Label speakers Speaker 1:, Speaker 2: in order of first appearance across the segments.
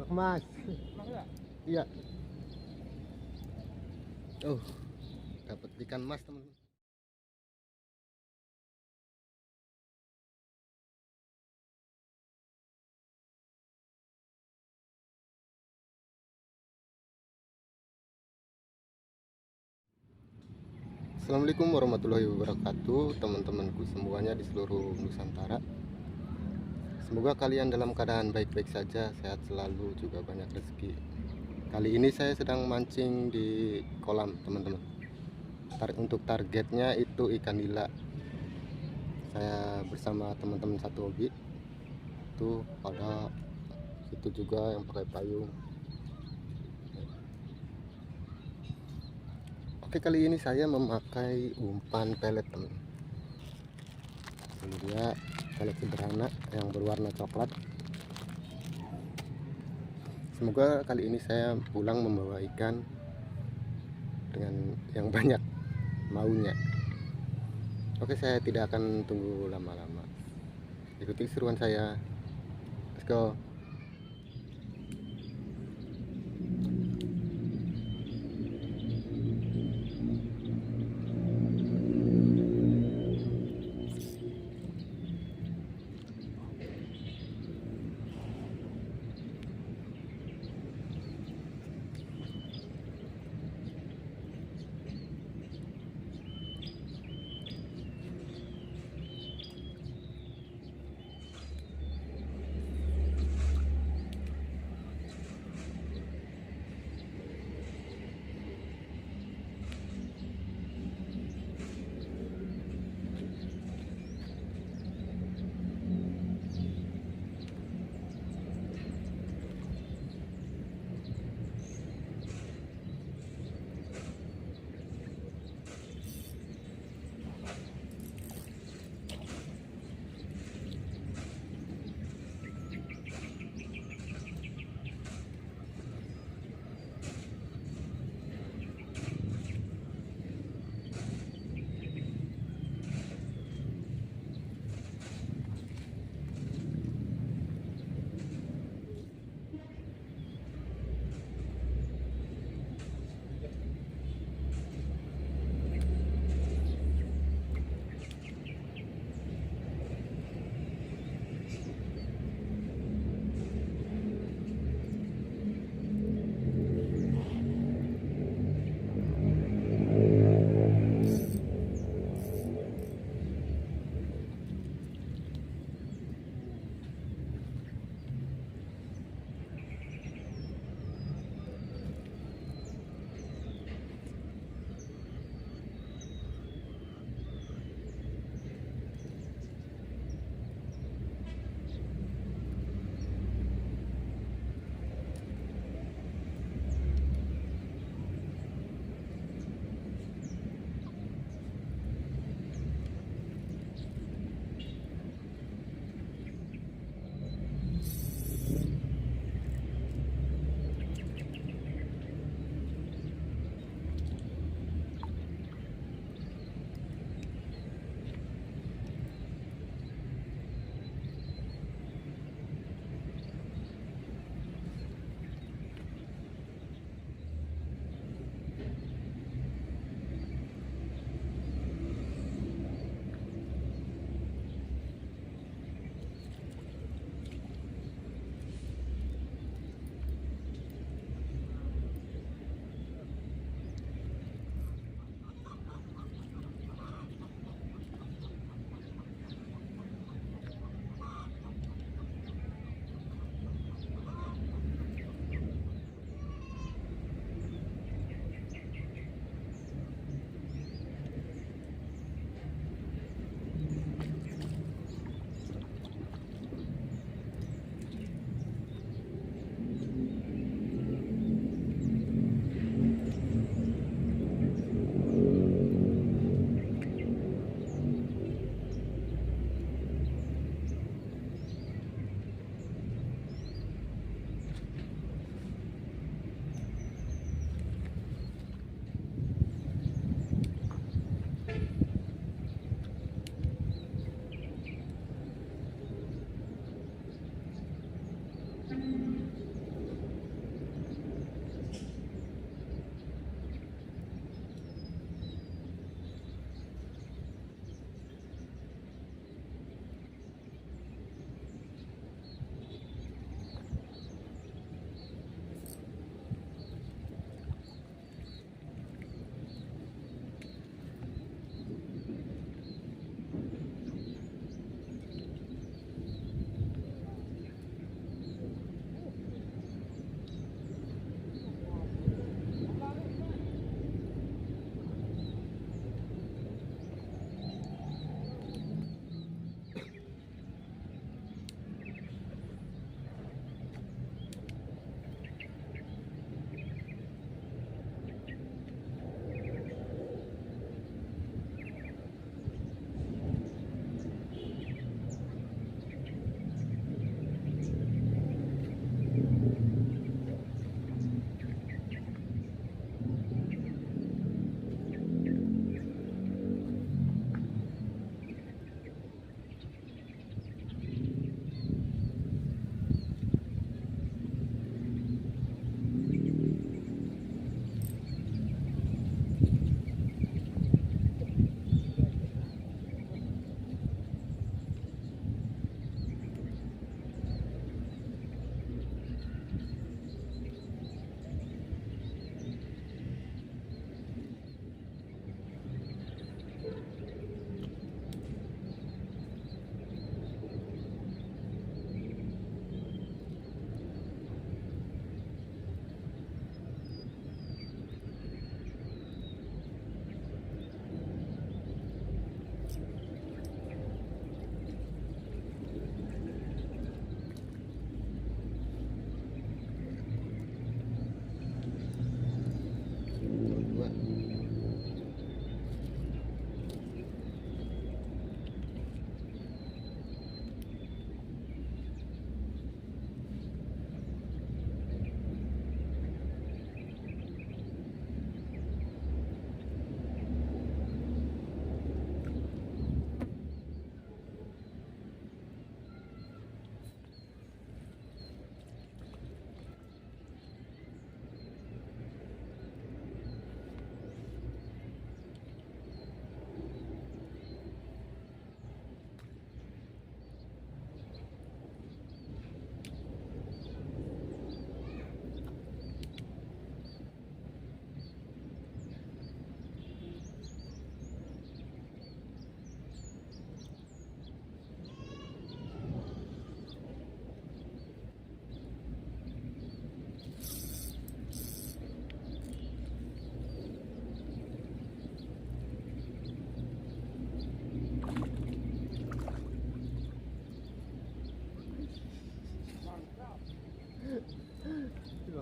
Speaker 1: Mas. Iya. Oh, dapat ikan mas, teman-teman. Assalamualaikum warahmatullahi wabarakatuh, teman-temanku semuanya di seluruh Nusantara. Semoga kalian dalam keadaan baik-baik saja, sehat selalu, juga banyak rezeki. Kali ini saya sedang mancing di kolam, teman-teman. Untuk targetnya itu ikan nila. Saya bersama teman-teman satu hobi. Itu pada situ juga yang pakai payung. Oke, kali ini saya memakai umpan pelet, teman. Ini dia pelet sederhana yang berwarna coklat. Semoga kali ini saya pulang membawa ikan dengan yang banyak maunya. Oke, saya tidak akan tunggu lama-lama. Ikuti seruan saya. Let's go.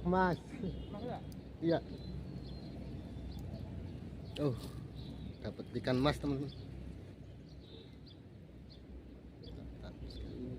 Speaker 1: Mas.
Speaker 2: Mas.
Speaker 1: Iya. Oh, dapat ikan mas teman-teman. Mantap sekali.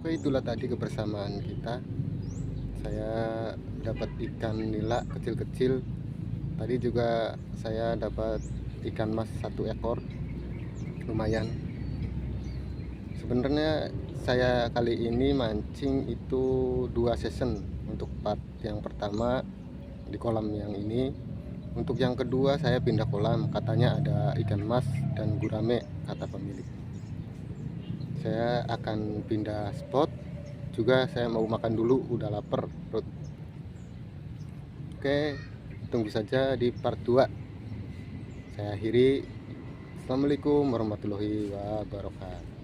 Speaker 1: Oke, itulah tadi kebersamaan kita. Saya dapat ikan nila kecil-kecil. Tadi juga saya dapat ikan mas 1 ekor, lumayan. Sebenarnya saya kali ini mancing itu 2 season. Untuk part yang pertama di kolam yang ini, untuk yang kedua saya pindah kolam, katanya ada ikan mas dan gurame kata pemilik. Saya akan pindah spot juga, saya mau makan dulu, udah lapar perut. Oke, tunggu saja di part 2. Saya akhiri. Assalamualaikum warahmatullahi wabarakatuh.